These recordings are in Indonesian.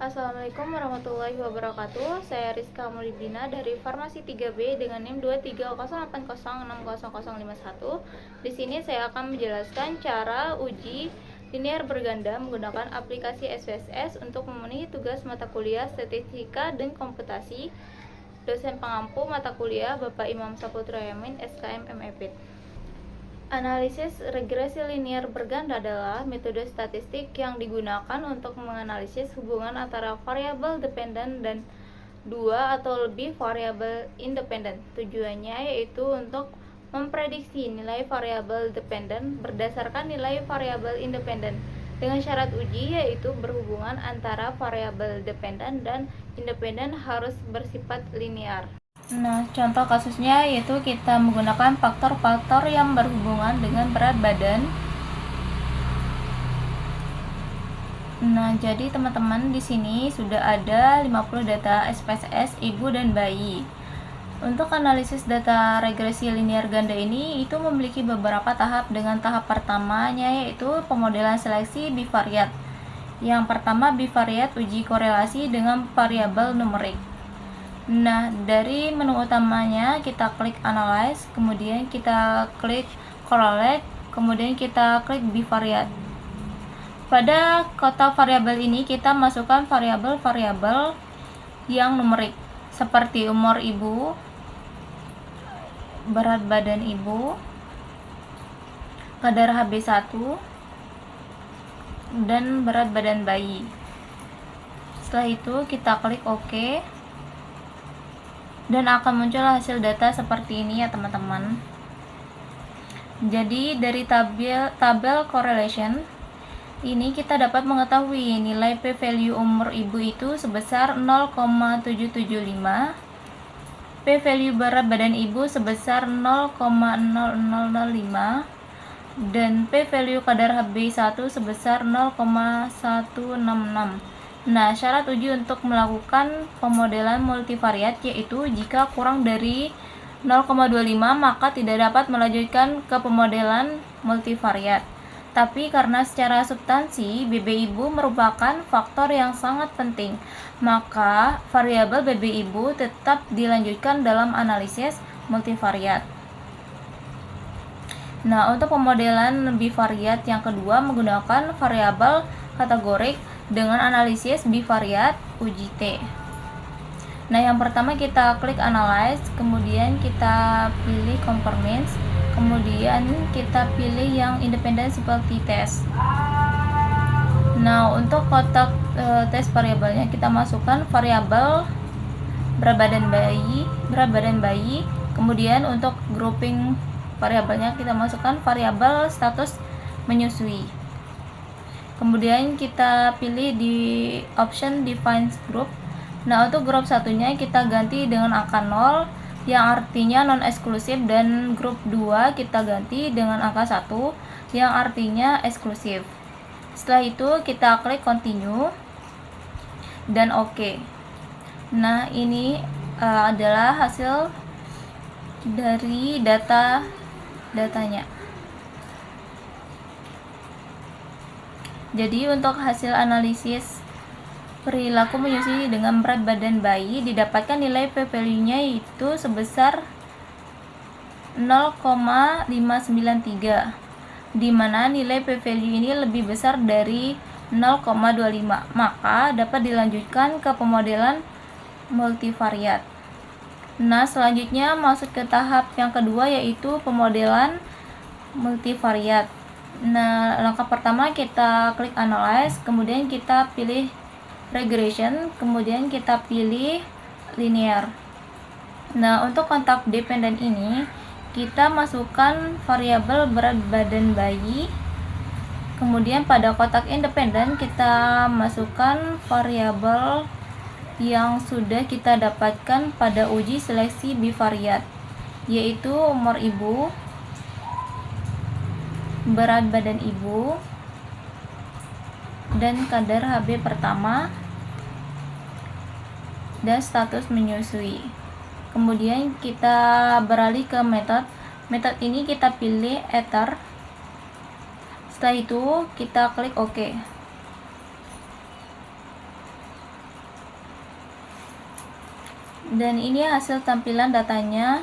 Assalamualaikum warahmatullahi wabarakatuh. Saya Rizka Mulidina dari Farmasi 3B dengan NIM 23080600051. Di sini saya akan menjelaskan cara uji linear berganda menggunakan aplikasi SPSS untuk memenuhi tugas mata kuliah Statistika dan Komputasi. Dosen pengampu mata kuliah Bapak Imam Saputra Yamin, SKM MEPIT. Analisis regresi linear berganda adalah metode statistik yang digunakan untuk menganalisis hubungan antara variabel dependen dan dua atau lebih variabel independen. Tujuannya yaitu untuk memprediksi nilai variabel dependen berdasarkan nilai variabel independen dengan syarat uji yaitu berhubungan antara variabel dependen dan independen harus bersifat linear. Nah, contoh kasusnya yaitu kita menggunakan faktor-faktor yang berhubungan dengan berat badan. Nah, jadi teman-teman di sini sudah ada 50 data SPSS ibu dan bayi. Untuk analisis data regresi linear ganda ini itu memiliki beberapa tahap. Dengan tahap pertamanya yaitu pemodelan seleksi bivariat. Yang pertama bivariat uji korelasi dengan variabel numerik. Nah, dari menu utamanya kita klik Analyze, kemudian kita klik Correlate, kemudian kita klik Bivariate. Pada kotak variabel ini kita masukkan variabel-variabel yang numerik seperti umur ibu, berat badan ibu, kadar HB1, dan berat badan bayi. Setelah itu kita klik OK. Dan akan muncul hasil data seperti ini ya teman-teman. Jadi dari tabel correlation ini kita dapat mengetahui nilai p-value umur ibu itu sebesar 0,775, p-value berat badan ibu sebesar 0,0005, dan p-value kadar HB1 sebesar 0,166. Nah, syarat uji untuk melakukan pemodelan multivariat yaitu jika kurang dari 0,25 maka tidak dapat melanjutkan ke pemodelan multivariat. Tapi karena secara substansi BB ibu merupakan faktor yang sangat penting, maka variabel BB ibu tetap dilanjutkan dalam analisis multivariat. Nah, untuk pemodelan bivariat yang kedua menggunakan variabel kategorik dengan analisis bivariat uji T. Nah, yang pertama kita klik Analyze, kemudian kita pilih Conformance, kemudian kita pilih yang Independent Simple T-Test. Nah, untuk kotak tes variabelnya kita masukkan variabel berat badan bayi, kemudian untuk grouping variabelnya kita masukkan variabel status menyusui. Kemudian kita pilih di option define group. Nah, untuk grup satunya kita ganti dengan angka 0 yang artinya non eksklusif, dan grup 2 kita ganti dengan angka 1 yang artinya eksklusif. Setelah itu kita klik continue dan OK. Nah, ini adalah hasil dari datanya. Jadi untuk hasil analisis perilaku menyusui dengan berat badan bayi didapatkan nilai p-value-nya itu sebesar 0,593, di mana nilai p-value ini lebih besar dari 0,25, maka dapat dilanjutkan ke pemodelan multivariat. Nah, selanjutnya masuk ke tahap yang kedua yaitu pemodelan multivariat. Nah, langkah pertama kita klik Analyze, kemudian kita pilih Regression, kemudian kita pilih Linear. Nah, untuk kontak dependen ini kita masukkan variabel berat badan bayi, kemudian pada kotak independen kita masukkan variabel yang sudah kita dapatkan pada uji seleksi bivariat, yaitu umur ibu, berat badan ibu, dan kadar HB pertama, dan status menyusui. Kemudian kita beralih ke metode. Metode ini kita pilih Ether. Setelah itu kita klik OK. Dan ini hasil tampilan datanya.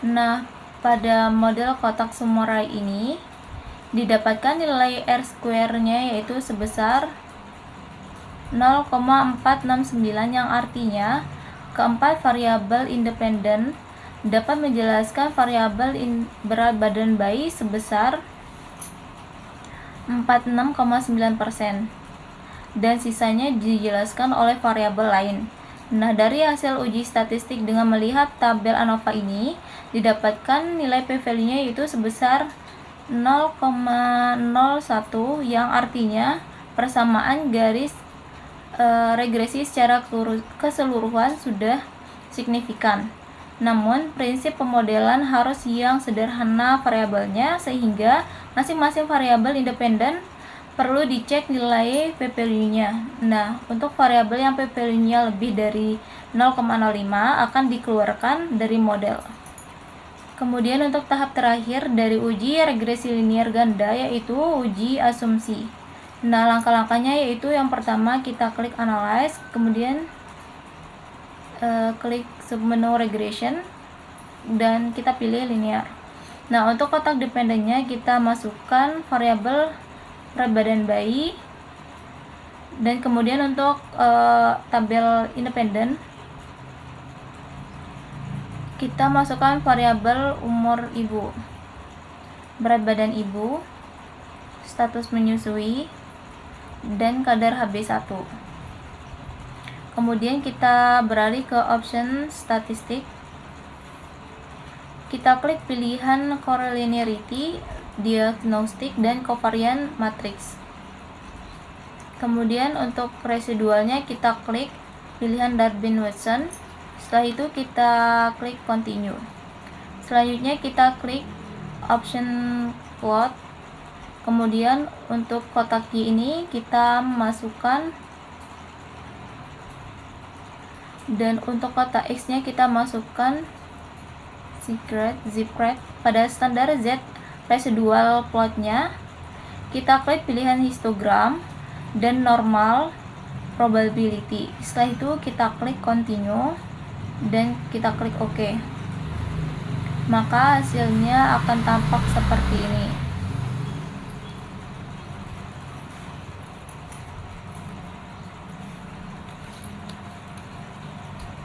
Nah, pada model kotak Sumoride ini didapatkan nilai R-square-nya yaitu sebesar 0,469, yang artinya keempat variabel independen dapat menjelaskan variabel berat badan bayi sebesar 46,9%, dan sisanya dijelaskan oleh variabel lain. Nah, dari hasil uji statistik dengan melihat tabel ANOVA ini, didapatkan nilai p-value-nya yaitu sebesar 0,01, yang artinya persamaan garis regresi secara keseluruhan sudah signifikan. Namun, prinsip pemodelan harus yang sederhana variabelnya, sehingga masing-masing variabel independen perlu dicek nilai p-value-nya. Nah, untuk variabel yang p-value-nya lebih dari 0,05 akan dikeluarkan dari model. Kemudian untuk tahap terakhir dari uji regresi linear ganda yaitu uji asumsi. Nah, langkah-langkahnya yaitu yang pertama kita klik analyze, kemudian klik submenu regression, dan kita pilih linear. Nah, untuk kotak dependennya kita masukkan variabel berat badan bayi, dan kemudian untuk tabel independen kita masukkan variabel umur ibu, berat badan ibu, status menyusui, dan kadar HB1. Kemudian kita beralih ke option statistik. Kita klik pilihan correlinearity, diagnostik, dan covariance matrix. Kemudian untuk residualnya kita klik pilihan Darwin-Watson. Setelah itu kita klik continue. Selanjutnya kita klik option plot. Kemudian untuk kotak Y ini kita masukkan, dan untuk kotak X nya kita masukkan Zipgraph. Pada standar Z residual plotnya kita klik pilihan histogram dan normal probability. Setelah itu kita klik continue dan kita klik OK. Maka hasilnya akan tampak seperti ini.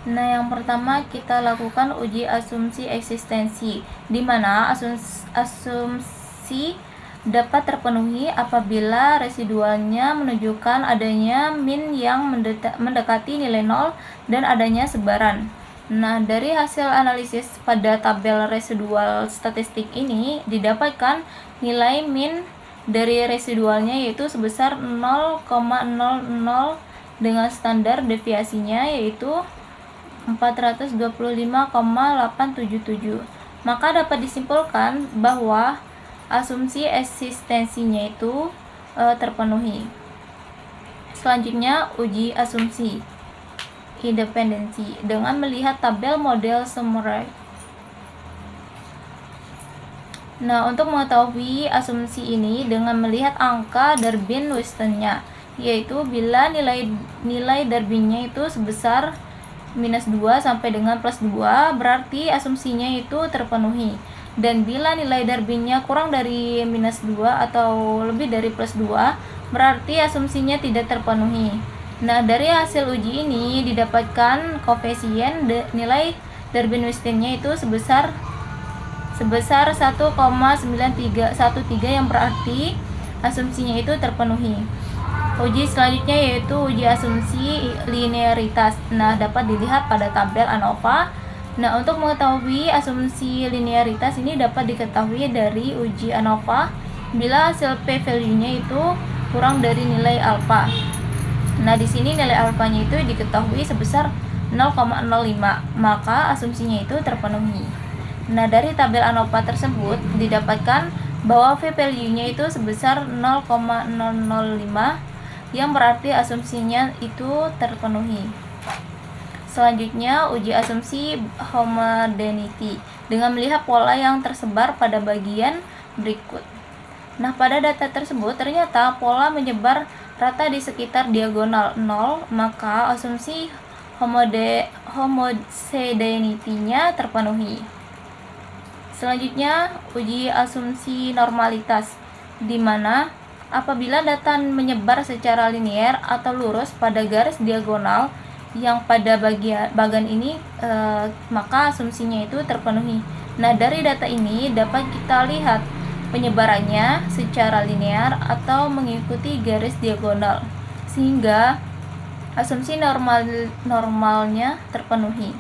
Nah, yang pertama kita lakukan uji asumsi eksistensi, di mana asumsi dapat terpenuhi apabila residualnya menunjukkan adanya min yang mendekati nilai 0 dan adanya sebaran. Nah, dari hasil analisis pada tabel residual statistik ini didapatkan nilai min dari residualnya yaitu sebesar 0,00 dengan standar deviasinya yaitu 425,877. Maka dapat disimpulkan bahwa asumsi eksistensinya itu terpenuhi. Selanjutnya uji asumsi independensi dengan melihat tabel model Sumoride. Nah, untuk mengetahui asumsi ini dengan melihat angka Darwin-Watson-nya, yaitu bila nilai Darwin-nya itu sebesar -2 sampai dengan +2, berarti asumsinya itu terpenuhi. Dan bila nilai Darwin-nya kurang dari -2 atau lebih dari +2, berarti asumsinya tidak terpenuhi. Nah, dari hasil uji ini didapatkan koefisien nilai Darwin-Watson-nya itu sebesar 1,9313, yang berarti asumsinya itu terpenuhi. Uji selanjutnya yaitu uji asumsi linearitas. Nah, dapat dilihat pada tabel ANOVA. Nah, untuk mengetahui asumsi linearitas ini dapat diketahui dari uji ANOVA bila hasil p-value-nya itu kurang dari nilai alfa. Nah, di sini nilai alfanya itu diketahui sebesar 0,05, maka asumsinya itu terpenuhi. Nah, dari tabel ANOVA tersebut didapatkan bahwa p-value-nya itu sebesar 0,005, yang berarti asumsinya itu terpenuhi. Selanjutnya uji asumsi homogeneity dengan melihat pola yang tersebar pada bagian berikut. Nah, pada data tersebut ternyata pola menyebar rata di sekitar diagonal 0, maka asumsi homogeneity-nya terpenuhi. Selanjutnya, uji asumsi normalitas, di mana apabila data menyebar secara linear atau lurus pada garis diagonal yang pada bagian ini, maka asumsinya itu terpenuhi. Nah, dari data ini dapat kita lihat penyebarannya secara linear atau mengikuti garis diagonal, sehingga asumsi normalnya terpenuhi.